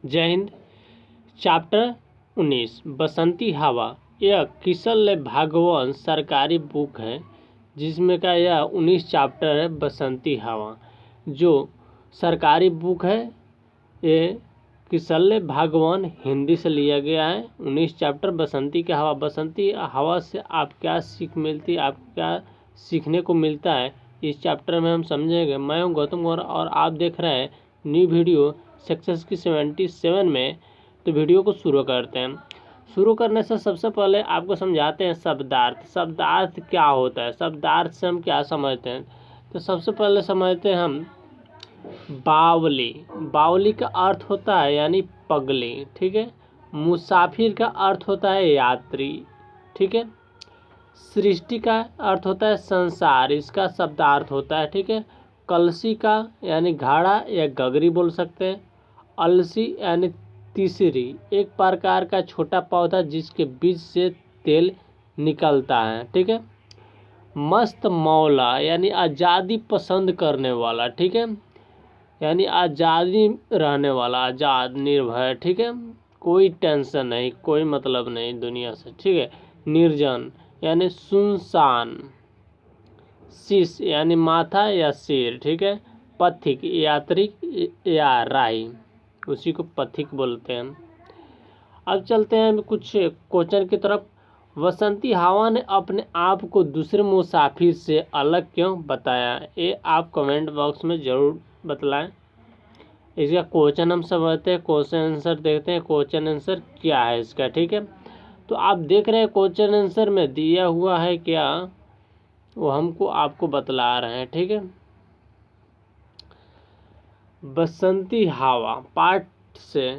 जय हिंद। चैप्टर 19 बसंती हवा। यह किशन भागवत सरकारी बुक है जिसमें का यह 19 चैप्टर है। बसंती हवा जो सरकारी बुक है, ये किशन भागवत हिंदी से लिया गया है। 19 चैप्टर बसंती की हवा। बसंती हवा से आप क्या सीख मिलती है, आप क्या सीखने को मिलता है, इस चैप्टर में हम समझेंगे। मैं हूं गौतम गौर और आप देख रहे हैं न्यू वीडियो सक्सेस की 77 में। तो वीडियो को शुरू करते हैं। शुरू करने से सबसे पहले आपको समझाते हैं शब्दार्थ। शब्दार्थ क्या होता है, शब्दार्थ से हम क्या समझते हैं। तो सबसे पहले समझते हैं हम बावली। बावली का अर्थ होता है यानी पगली, ठीक है। मुसाफिर का अर्थ होता है यात्री, ठीक है। सृष्टि का अर्थ होता है संसार, इसका शब्दार्थ होता है, ठीक है। कलसी का यानी घड़ा या गगरी बोल सकते हैं। अलसी यानी तीसरी, एक प्रकार का छोटा पौधा जिसके बीज से तेल निकलता है, ठीक है। मस्त मौला यानी आज़ादी पसंद करने वाला, ठीक है, यानी आज़ादी रहने वाला, आज़ाद निर्भय, ठीक है। कोई टेंशन नहीं, कोई मतलब नहीं दुनिया से, ठीक है। निर्जन यानी सुनसान। शीश यानी माथा या सिर, ठीक है। पथिक यात्री या राही, उसी को पथिक बोलते हैं। अब चलते हैं कुछ क्वेश्चन की तरफ। बसंती हवा ने अपने आप को दूसरे मुसाफिर से अलग क्यों बताया, ये आप कमेंट बॉक्स में ज़रूर बतलाएं। इसका क्वेश्चन हम समझते हैं, क्वेश्चन आंसर देखते हैं क्वेश्चन आंसर क्या है इसका, ठीक है। तो आप देख रहे हैं क्वेश्चन आंसर में दिया हुआ है क्या, वो हमको आपको बतला रहे हैं, ठीक है। बसंती हवा पार्ट से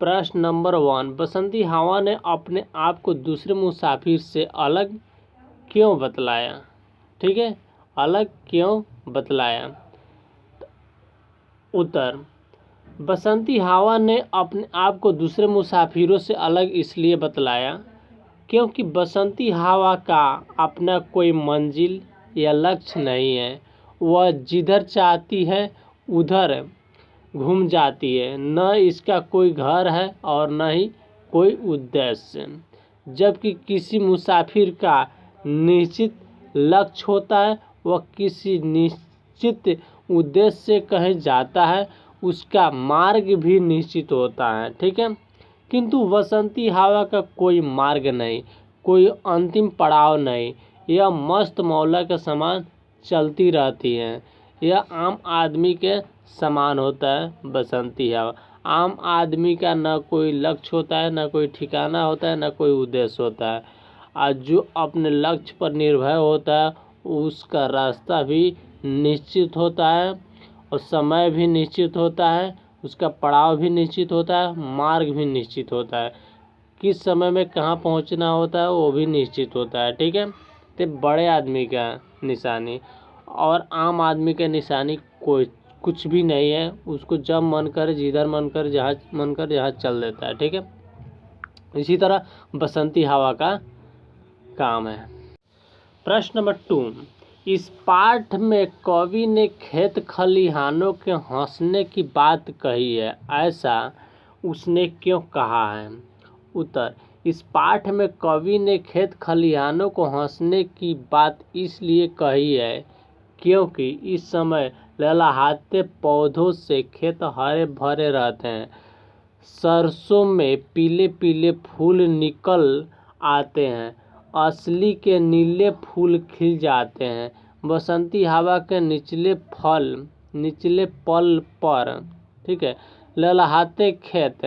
प्रश्न नंबर 1, बसंती हवा ने अपने आप को दूसरे मुसाफिर से अलग क्यों बतलाया, ठीक है। अलग क्यों बतलाया। उत्तर, बसंती हवा ने अपने आप को दूसरे मुसाफिरों से अलग इसलिए बतलाया क्योंकि बसंती हवा का अपना कोई मंजिल या लक्ष्य नहीं है। वह जिधर चाहती है उधर घूम जाती है, न इसका कोई घर है और न ही कोई उद्देश्य। जबकि किसी मुसाफिर का निश्चित लक्ष्य होता है, वह किसी निश्चित उद्देश्य से कहीं जाता है, उसका मार्ग भी निश्चित होता है, ठीक है। किंतु बसंती हवा का कोई मार्ग नहीं, कोई अंतिम पड़ाव नहीं। यह मस्त मौला के समान चलती रहती है। यह आम आदमी के समान होता है बसंती हवा। आम आदमी का न कोई लक्ष्य होता है, न कोई ठिकाना होता है, न कोई उद्देश्य होता है। और जो अपने लक्ष्य पर निर्भर होता है उसका रास्ता भी निश्चित होता है और समय भी निश्चित होता है, उसका पड़ाव भी निश्चित होता है, मार्ग भी निश्चित होता है, किस समय में कहाँ पहुँचना होता है वो भी निश्चित होता है, ठीक है। तो बड़े आदमी का निशानी और आम आदमी का निशानी कोई कुछ भी नहीं है। उसको जब मन करे, जिधर मन करे, जहाँ मन करे जहाँ चल देता है, ठीक है। इसी तरह बसंती हवा का काम है। प्रश्न नंबर 2, इस पाठ में कवि ने खेत खलिहानों के हंसने की बात कही है, ऐसा उसने क्यों कहा है। उत्तर, इस पाठ में कवि ने खेत खलिहानों को हंसने की बात इसलिए कही है क्योंकि इस समय लहलहाते पौधों से खेत हरे भरे रहते हैं। सरसों में पीले पीले फूल निकल आते हैं, असली के नीले फूल खिल जाते हैं। बसंती हवा के निचले पल पर, ठीक है, लहलहाते खेत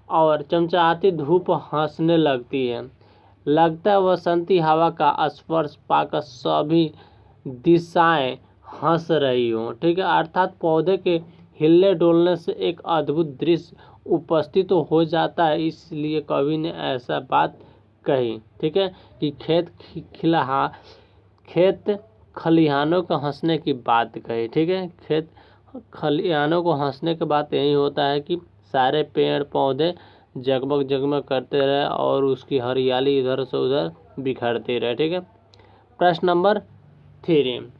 और चमचमाती धूप हंसने लगती है। लगता है बसंती हवा का स्पर्श पाकर सभी दिशाएं हंस रही हो, ठीक है। अर्थात पौधे के हिलने डोलने से एक अद्भुत दृश्य उपस्थित हो जाता है, इसलिए कवि ने ऐसा बात कही, ठीक है, कि खेत खलिहानों को हंसने की बात कही, ठीक है। खेत खलिहानों को हंसने के बात यही होता है कि सारे पेड़ पौधे जगमग जगमग करते रहे और उसकी हरियाली इधर से उधर बिखरती रहे, ठीक है। प्रश्न नंबर 3,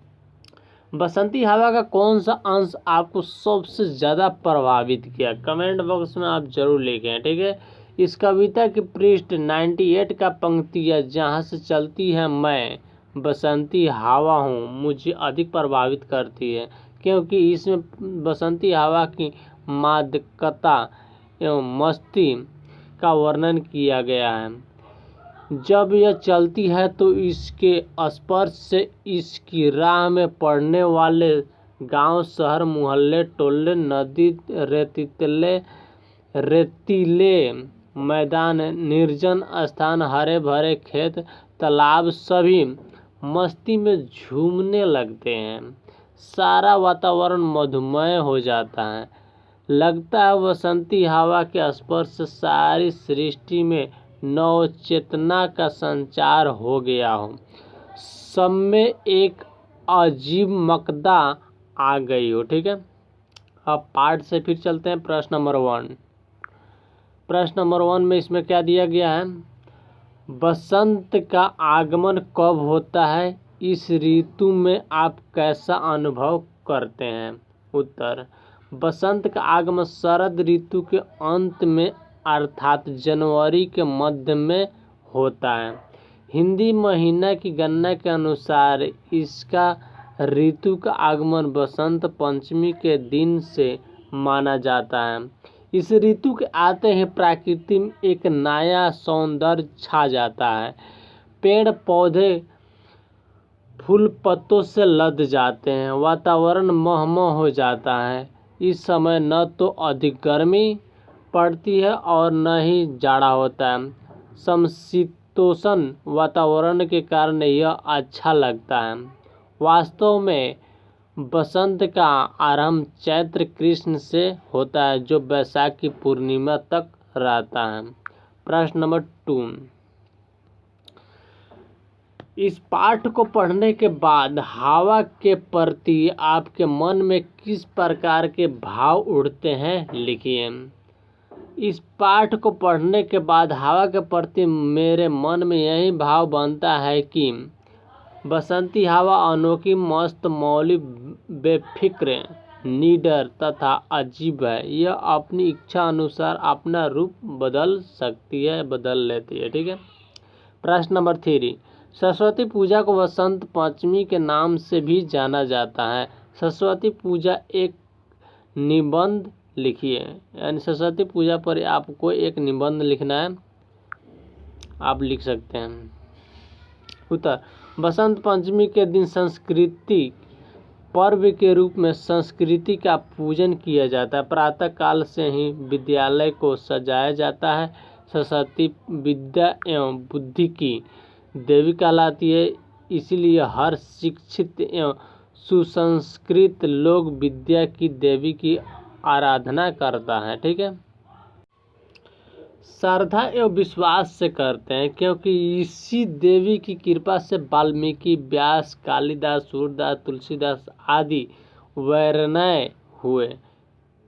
बसंती हवा का कौन सा अंश आपको सबसे ज़्यादा प्रभावित किया? कमेंट बॉक्स में आप जरूर लिखें, ठीक है। इस कविता के पृष्ठ 98 का पंक्तियाँ जहाँ से चलती है मैं बसंती हवा हूँ मुझे अधिक प्रभावित करती है, क्योंकि इसमें बसंती हवा की मादकता एवं मस्ती का वर्णन किया गया है। जब यह चलती है तो इसके स्पर्श से इसकी राह में पड़ने वाले गांव, शहर, मोहल्ले, टोले, नदी, रेतीले मैदान, निर्जन स्थान, हरे भरे खेत, तालाब सभी मस्ती में झूमने लगते हैं। सारा वातावरण मधुमय हो जाता है। लगता है बसंती हवा के स्पर्श से सारी सृष्टि में नव चेतना का संचार हो गया हो। सब में एक अजीब मकदा आ गई हो, ठीक है। अब पार्ट से फिर चलते हैं प्रश्न नंबर 1। प्रश्न नंबर 1 में इसमें क्या दिया गया है? बसंत का आगमन कब होता है? इस ऋतु में आप कैसा अनुभव करते हैं? उत्तर, बसंत का आगमन शरद ऋतु के अंत में अर्थात जनवरी के मध्य में होता है। हिंदी महीना की गणना के अनुसार इसका ऋतु का आगमन बसंत पंचमी के दिन से माना जाता है। इस ऋतु के आते ही प्रकृति में एक नया सौंदर्य छा जाता है। पेड़ पौधे फूल पत्तों से लद जाते हैं, वातावरण महमह हो जाता है। इस समय न तो अधिक गर्मी पड़ती है और न ही जाड़ा होता है। समशीतोष्ण वातावरण के कारण यह अच्छा लगता है। वास्तव में बसंत का आरंभ चैत्र कृष्ण से होता है जो बैसाख की पूर्णिमा तक रहता है। प्रश्न नंबर 2, इस पाठ को पढ़ने के बाद हवा के प्रति आपके मन में किस प्रकार के भाव उठते हैं? लिखिए। इस पाठ को पढ़ने के बाद हवा के प्रति मेरे मन में यही भाव बनता है कि बसंती हवा अनोखी, मस्त, मौलिक, बेफिक्र, निडर तथा अजीब है। यह अपनी इच्छा अनुसार अपना रूप बदल सकती है, बदल लेती है, ठीक है। प्रश्न नंबर 3, सरस्वती पूजा को बसंत पंचमी के नाम से भी जाना जाता है। सरस्वती पूजा एक निबंध लिखिए, यानी सरस्वती पूजा पर आपको एक निबंध लिखना है, आप लिख सकते हैं। उत्तर, बसंत पंचमी के दिन संस्कृति पर्व के रूप में संस्कृति का पूजन किया जाता है। प्रातः काल से ही विद्यालय को सजाया जाता है। सरस्वती विद्या एवं बुद्धि की देवी कहलाती है, इसलिए हर शिक्षित एवं सुसंस्कृत लोग विद्या की देवी की आराधना करता है, ठीक है। श्रद्धा एवं विश्वास से करते हैं, क्योंकि इसी देवी की कृपा से वाल्मीकि, व्यास, कालिदास, सूरदास, तुलसीदास आदि वैरणय हुए।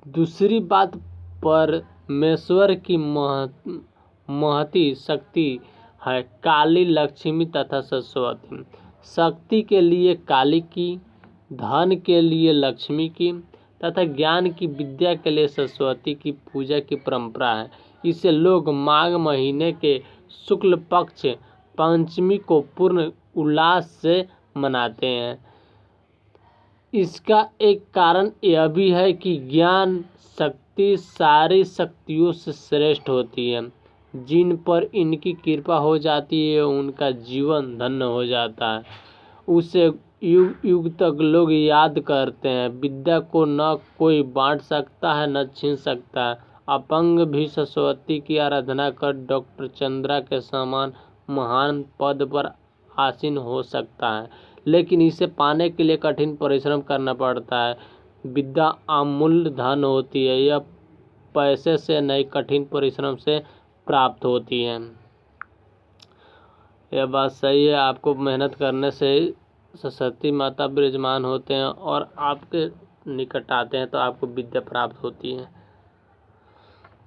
दूसरी बात, परमेश्वर की महती शक्ति है, काली, लक्ष्मी तथा सरस्वती। शक्ति के लिए काली की, धन के लिए लक्ष्मी की तथा ज्ञान की, विद्या के लिए सरस्वती की पूजा की परंपरा है। इसे लोग माघ महीने के शुक्ल पक्ष पंचमी को पूर्ण उल्लास से मनाते हैं। इसका एक कारण यह भी है कि ज्ञान शक्ति सारी शक्तियों से श्रेष्ठ होती है। जिन पर इनकी कृपा हो जाती है उनका जीवन धन्य हो जाता है। उसे युग युग तक लोग याद करते हैं। विद्या को न कोई बांट सकता है न छीन सकता है। अपंग भी सरस्वती की आराधना कर डॉक्टर चंद्रा के समान महान पद पर आसीन हो सकता है, लेकिन इसे पाने के लिए कठिन परिश्रम करना पड़ता है। विद्या अमूल्य धन होती है, यह पैसे से नहीं कठिन परिश्रम से प्राप्त होती है। यह बात सही है, आपको मेहनत करने से सरस्वती माता विराजमान होते हैं और आपके निकट आते हैं तो आपको विद्या प्राप्त होती है।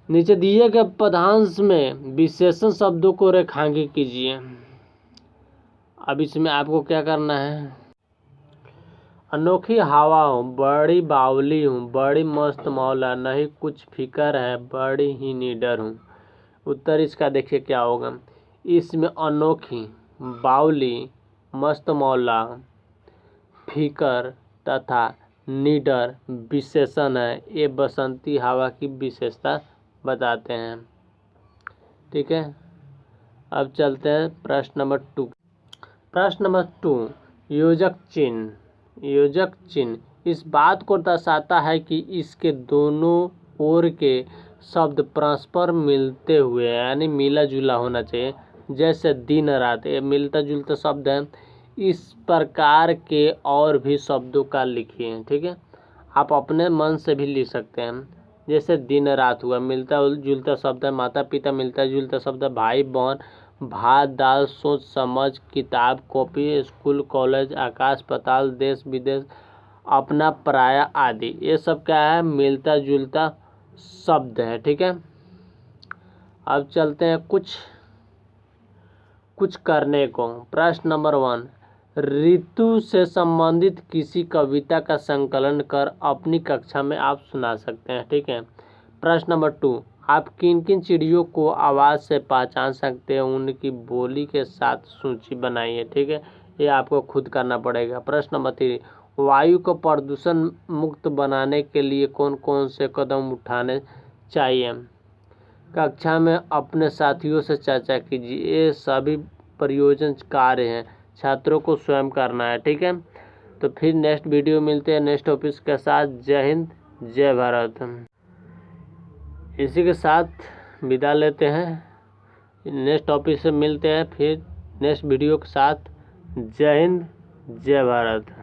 नीचे दिए गए पदांश में विशेषण शब्दों को रेखांकित कीजिए। अब इसमें आपको क्या करना है, अनोखी हवा हूँ, बड़ी बावली हूँ, बड़ी मस्त मौला, नहीं कुछ फिकर है, बड़ी ही निडर हूँ। उत्तर इसका देखिए क्या होगा। इसमें अनोखी, बावली, मस्त मौला, फिकर तथा निडर विशेषण है। ये बसंती हवा की विशेषता बताते हैं। ठीक है, अब चलते हैं प्रश्न नंबर 2। प्रश्न नंबर 2, योजक चिन्ह। योजक चिन्ह इस बात को दर्शाता है कि इसके दोनों ओर के शब्द परस्पर मिलते हुए यानी मिला जुला होना चाहिए। जैसे दिन रात, ये मिलता जुलता शब्द है। इस प्रकार के और भी शब्दों का लिखिए। ठीक है, आप अपने मन से भी लिख सकते हैं। जैसे दिन रात हुआ, मिलता जुलता शब्द है। माता पिता मिलता जुलता शब्द है। भाई बहन, भात दाल, सोच समझ, किताब कॉपी, स्कूल कॉलेज, आकाश पाताल, देश विदेश, अपना पराया आदि, ये सब क्या है, मिलता जुलता शब्द है। ठीक है, अब चलते हैं कुछ करने को। प्रश्न नंबर 1, ऋतु से संबंधित किसी कविता का संकलन कर अपनी कक्षा में आप सुना सकते हैं। ठीक है, प्रश्न नंबर 2, आप किन किन चिड़ियों को आवाज़ से पहचान सकते हैं, उनकी बोली के साथ सूची बनाइए। ठीक है, ये आपको खुद करना पड़ेगा। प्रश्न नंबर 3, वायु को प्रदूषण मुक्त बनाने के लिए कौन कौन से कदम उठाने चाहिए। कक्षा में अपने साथियों से चर्चा कीजिए। ये सभी परियोजना कार्य हैं, छात्रों को स्वयं करना है। ठीक है, तो फिर नेक्स्ट वीडियो मिलते हैं नेक्स्ट टॉपिक के साथ। जय हिंद, जय भारत। इसी के साथ विदा लेते हैं। नेक्स्ट टॉपिक से मिलते हैं फिर नेक्स्ट वीडियो के साथ। जय हिंद, जय भारत।